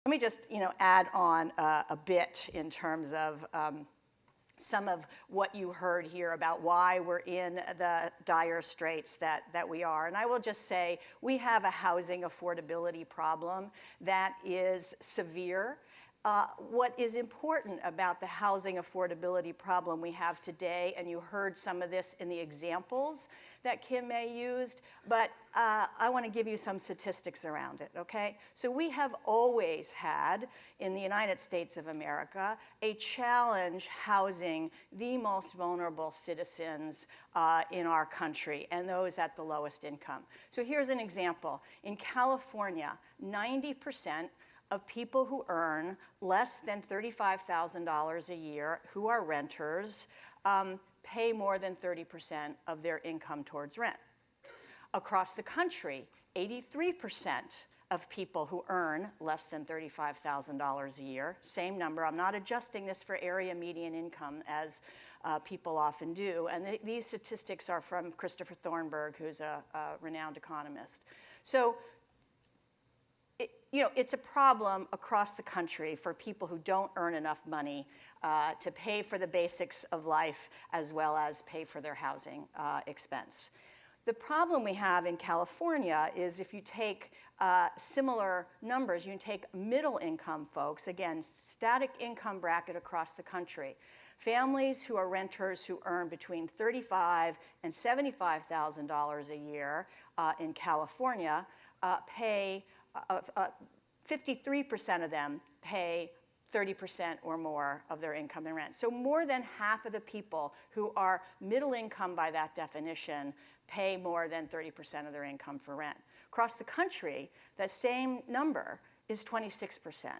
Let me just add on a bit in terms of some of what you heard here about why we're in the dire straits that we are. And I will just say we have a housing affordability problem that is severe. What is important about the housing affordability problem we have today, and you heard some of this in the examples that Kim May used, but I want to give you some statistics around it, okay? So we have always had, in the United States of America, a challenge housing the most vulnerable citizens in our country, and those at the lowest income. So here's an example. In California, 90% of people who earn less than $35,000 a year, who are renters, pay more than 30% of their income towards rent. Across the country, 83% of people who earn less than $35,000 a year, same number, I'm not adjusting this for area median income as people often do, and these statistics are from Christopher Thornburg, who's a renowned economist. So it's a problem across the country for people who don't earn enough money to pay for the basics of life as well as pay for their housing expense. The problem we have in California is if you take similar numbers, you can take middle income folks, again, static income bracket across the country. Families who are renters who earn between $35,000 and $75,000 a year in California pay 53% of them pay 30% or more of their income in rent. So more than half of the people who are middle income by that definition pay more than 30% of their income for rent. Across the country, that same number is 26%.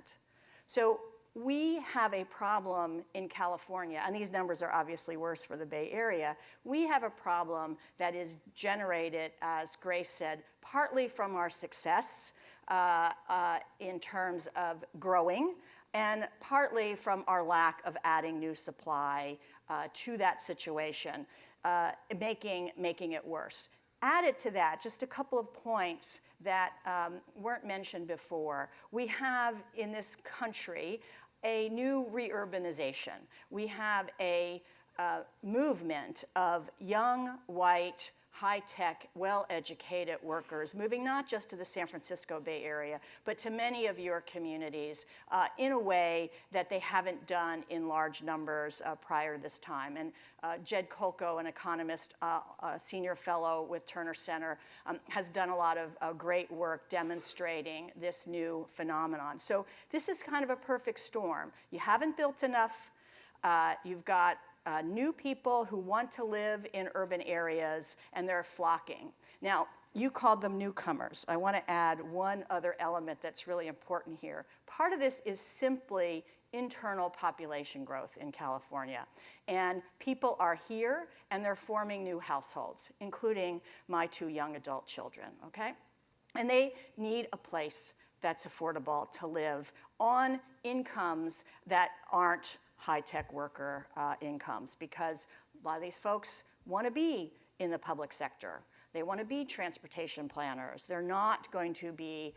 So we have a problem in California, and these numbers are obviously worse for the Bay Area. We have a problem that is generated, as Grace said, partly from our success in terms of growing, and partly from our lack of adding new supply to that situation, making it worse. Added to that, just a couple of points that weren't mentioned before. We have in this country a new reurbanization. We have a movement of young, white, high-tech, well-educated workers moving not just to the San Francisco Bay Area, but to many of your communities in a way that they haven't done in large numbers prior to this time. And Jed Kolko, an economist, a senior fellow with Terner Center, has done a lot of great work demonstrating this new phenomenon. So this is kind of a perfect storm. You haven't built enough. You've got new people who want to live in urban areas, and they're flocking. Now, you called them newcomers. I want to add one other element that's really important here. Part of this is simply internal population growth in California. And people are here, and they're forming new households, including my 2 young adult children, okay? And they need a place that's affordable to live on incomes that aren't high-tech worker incomes, because a lot of these folks want to be in the public sector. They want to be transportation planners. They're not going to be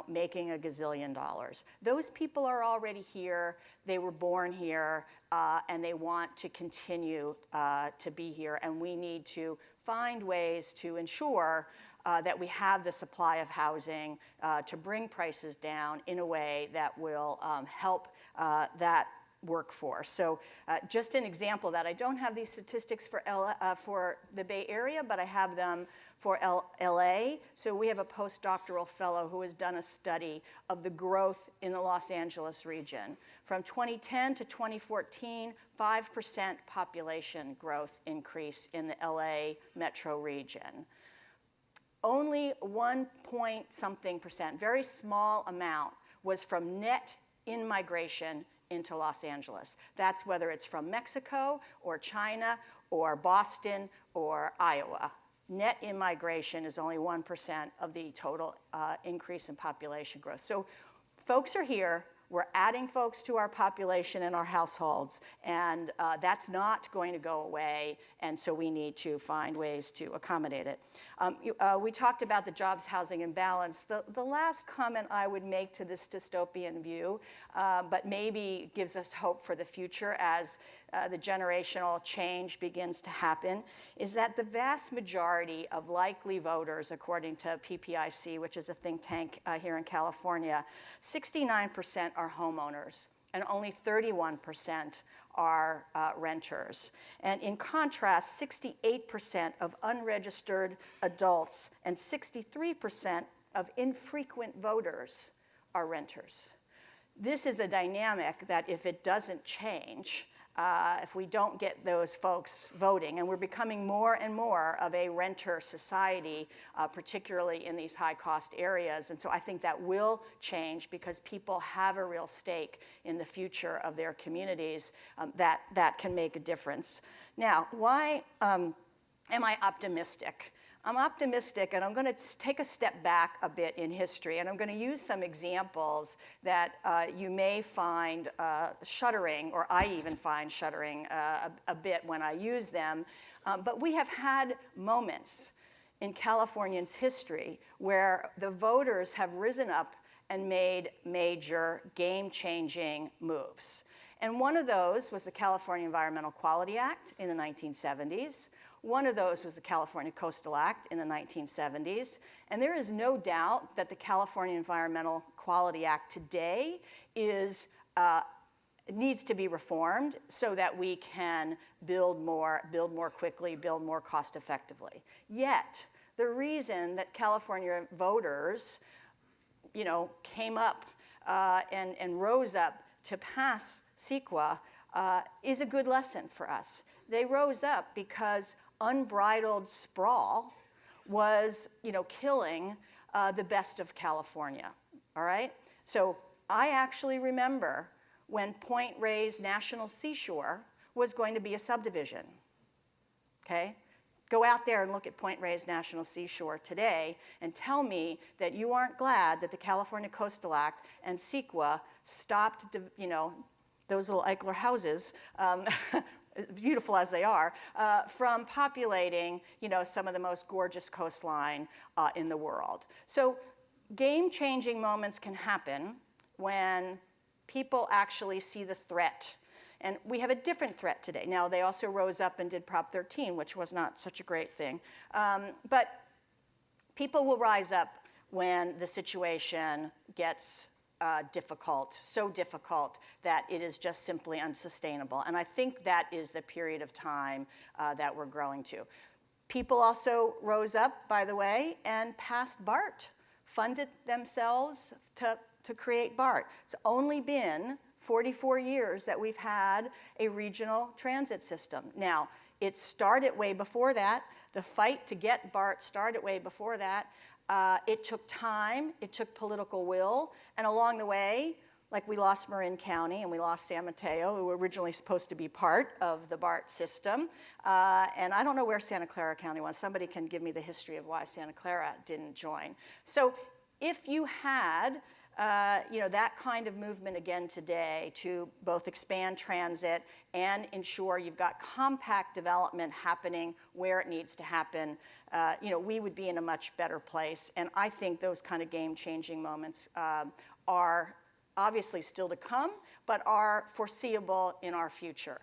making a gazillion dollars. Those people are already here. They were born here, and they want to continue to be here. And we need to find ways to ensure that we have the supply of housing to bring prices down in a way that will help that workforce. So just an example that I don't have these statistics for the Bay Area, but I have them for LA. So we have a postdoctoral fellow who has done a study of the growth in the Los Angeles region. From 2010 to 2014, 5% population growth increase in the LA metro region. Only 1-point-something%, very small amount, was from net in-migration into Los Angeles. That's whether it's from Mexico or China or Boston or Iowa. Net immigration is only 1% of the total increase in population growth. So folks are here. We're adding folks to our population and our households, and that's not going to go away, and so we need to find ways to accommodate it. We talked about the jobs, housing imbalance. The last comment I would make to this dystopian view, but maybe gives us hope for the future as the generational change begins to happen, is that the vast majority of likely voters, according to PPIC, which is a think tank here in California, 69% are homeowners, and only 31% are renters. And in contrast, 68% of unregistered adults and 63% of infrequent voters are renters. This is a dynamic that if it doesn't change, if we don't get those folks voting, and we're becoming more and more of a renter society, particularly in these high-cost areas. And so I think that will change because people have a real stake in the future of their communities that can make a difference. Now, why am I optimistic? I'm optimistic, and I'm going to take a step back a bit in history, and I'm going to use some examples that you may find shuddering, or I even find shuddering a bit when I use them. But we have had moments in Californians' history where the voters have risen up and made major game-changing moves. And one of those was the California Environmental Quality Act in the 1970s. One of those was the California Coastal Act in the 1970s. And there is no doubt that the California Environmental Quality Act today needs to be reformed so that we can build more quickly, build more cost effectively. Yet, the reason that California voters, came up and rose up to pass CEQA is a good lesson for us. They rose up because unbridled sprawl was, killing the best of California, all right? So I actually remember when Point Reyes National Seashore was going to be a subdivision, okay? Go out there and look at Point Reyes National Seashore today and tell me that you aren't glad that the California Coastal Act and CEQA stopped, those little Eichler houses, beautiful as they are, from populating, some of the most gorgeous coastline in the world. So game-changing moments can happen when people actually see the threat. And we have a different threat today. Now, they also rose up and did Prop 13, which was not such a great thing. But people will rise up when the situation gets difficult, so difficult that it is just simply unsustainable. And I think that is the period of time that we're growing to. People also rose up, by the way, and passed BART, funded themselves to create BART. It's only been 44 years that we've had a regional transit system. Now, it started way before that. The fight to get BART started way before that. It took time, it took political will, and along the way, like we lost Marin County and we lost San Mateo, who were originally supposed to be part of the BART system. And I don't know where Santa Clara County was. Somebody can give me the history of why Santa Clara didn't join. So if you had that kind of movement again today to both expand transit and ensure you've got compact development happening where it needs to happen, we would be in a much better place. And I think those kind of game-changing moments are obviously still to come, but are foreseeable in our future.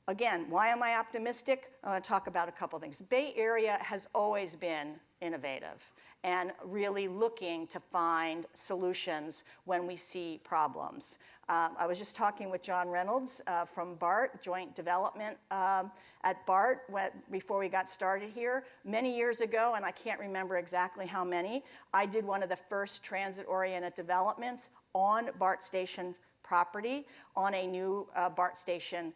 Again, why am I optimistic? I want to talk about a couple things. Bay Area has always been innovative and really looking to find solutions when we see problems. I was just talking with John Reynolds from BART, Joint Development at BART, before we got started here. Many years ago, and I can't remember exactly how many, I did one of the first transit-oriented developments on BART station property, on a new BART station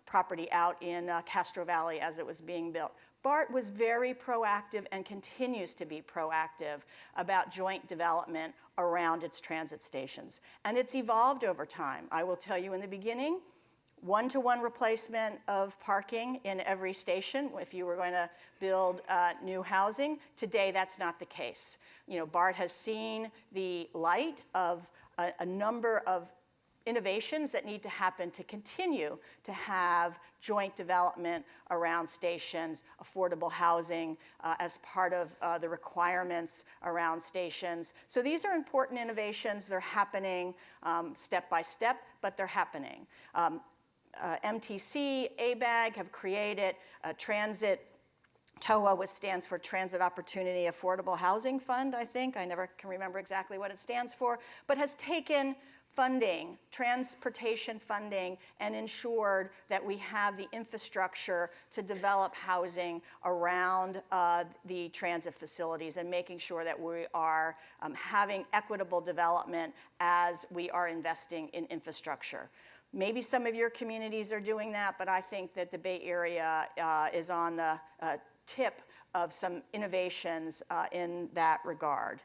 property out in Castro Valley as it was being built. BART was very proactive and continues to be proactive about joint development around its transit stations. And it's evolved over time. I will tell you in the beginning, one-to-one replacement of parking in every station if you were going to build new housing. Today, that's not the case. BART has seen the light of a number of innovations that need to happen to continue to have joint development around stations, affordable housing as part of the requirements around stations. So these are important innovations. They're happening step by step, but they're happening. MTC, ABAG have created a transit, TOA, which stands for Transit Opportunity Affordable Housing Fund, I think. I never can remember exactly what it stands for, but has taken funding, transportation funding, and ensured that we have the infrastructure to develop housing around the transit facilities and making sure that we are having equitable development as we are investing in infrastructure. Maybe some of your communities are doing that, but I think that the Bay Area is on the tip of some innovations in that regard.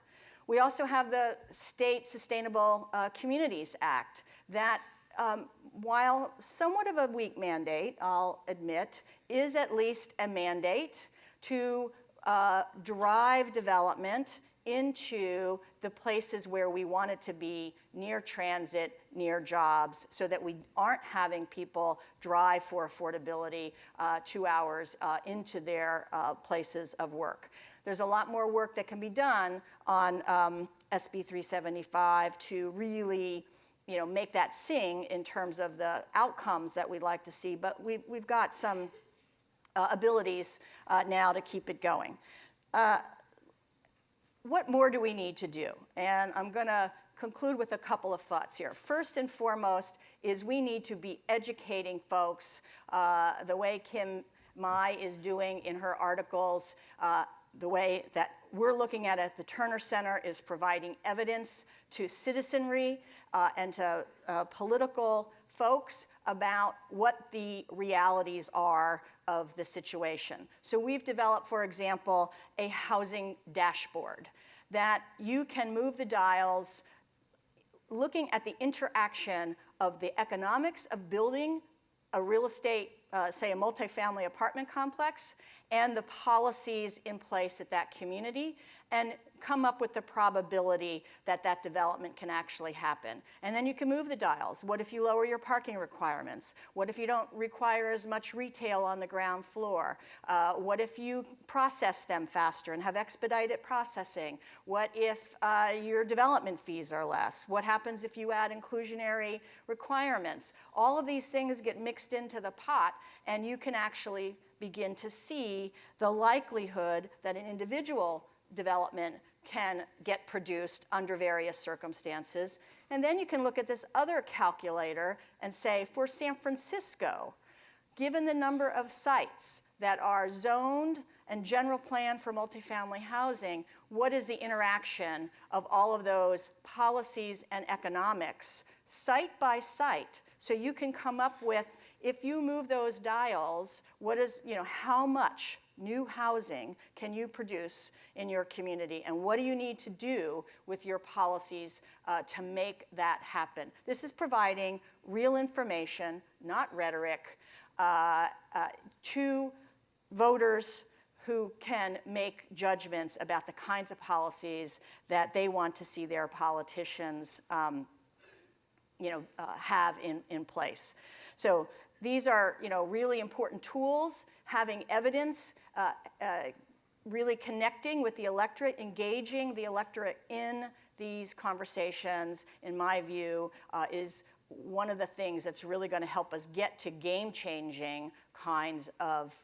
We also have the State Sustainable Communities Act that, while somewhat of a weak mandate, I'll admit, is at least a mandate to drive development into the places where we want it to be, near transit, near jobs, so that we aren't having people drive for affordability 2 hours into their places of work. There's a lot more work that can be done on SB 375 to really, make that sing in terms of the outcomes that we'd like to see, but we've got some abilities now to keep it going. What more do we need to do? And I'm going to conclude with a couple of thoughts here. First and foremost is we need to be educating folks the way Kim Mai is doing in her articles. The way that we're looking at it at the Terner Center is providing evidence to citizenry and to political folks about what the realities are of the situation. So we've developed, for example, a housing dashboard that you can move the dials looking at the interaction of the economics of building a real estate, say a multifamily apartment complex, and the policies in place at that community, and come up with the probability that that development can actually happen. And then you can move the dials. What if you lower your parking requirements? What if you don't require as much retail on the ground floor? What if you process them faster and have expedited processing? What if your development fees are less? What happens if you add inclusionary requirements? All of these things get mixed into the pot, and you can actually begin to see the likelihood that an individual development can get produced under various circumstances. And then you can look at this other calculator and say, for San Francisco, given the number of sites that are zoned and general plan for multifamily housing, what is the interaction of all of those policies and economics, site by site? So you can come up with, if you move those dials, what is, how much new housing can you produce in your community, and what do you need to do with your policies to make that happen? This is providing real information, not rhetoric, to voters who can make judgments about the kinds of policies that they want to see their politicians have in place. So these are really important tools, having evidence, really connecting with the electorate, engaging the electorate in these conversations, in my view, is one of the things that's really going to help us get to game-changing kinds of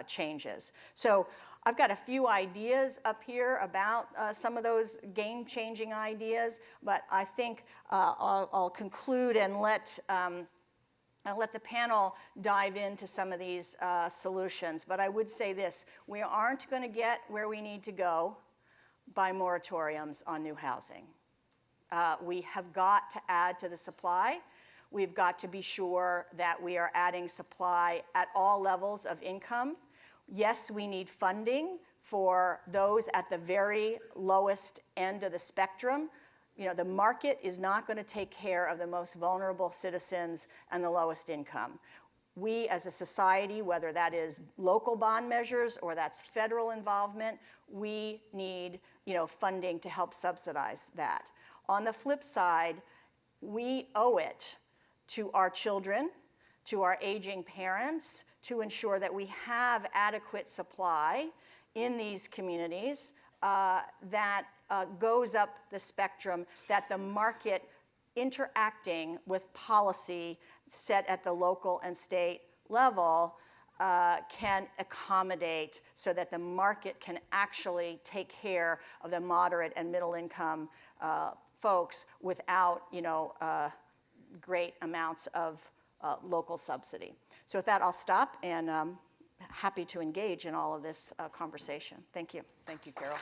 changes. So I've got a few ideas up here about some of those game-changing ideas, but I think I'll conclude and I'll let the panel dive into some of these solutions. But I would say this: we aren't going to get where we need to go by moratoriums on new housing. We have got to add to the supply. We've got to be sure that we are adding supply at all levels of income. Yes, we need funding for those at the very lowest end of the spectrum. The market is not going to take care of the most vulnerable citizens and the lowest income. We as a society, whether that is local bond measures or that's federal involvement, we need funding to help subsidize that. On the flip side, we owe it to our children, to our aging parents, to ensure that we have adequate supply in these communities that goes up the spectrum, that the market interacting with policy set at the local and state level can accommodate so that the market can actually take care of the moderate and middle income folks without, great amounts of local subsidy. So with that, I'll stop, and happy to engage in all of this conversation. Thank you. Thank you, Carol.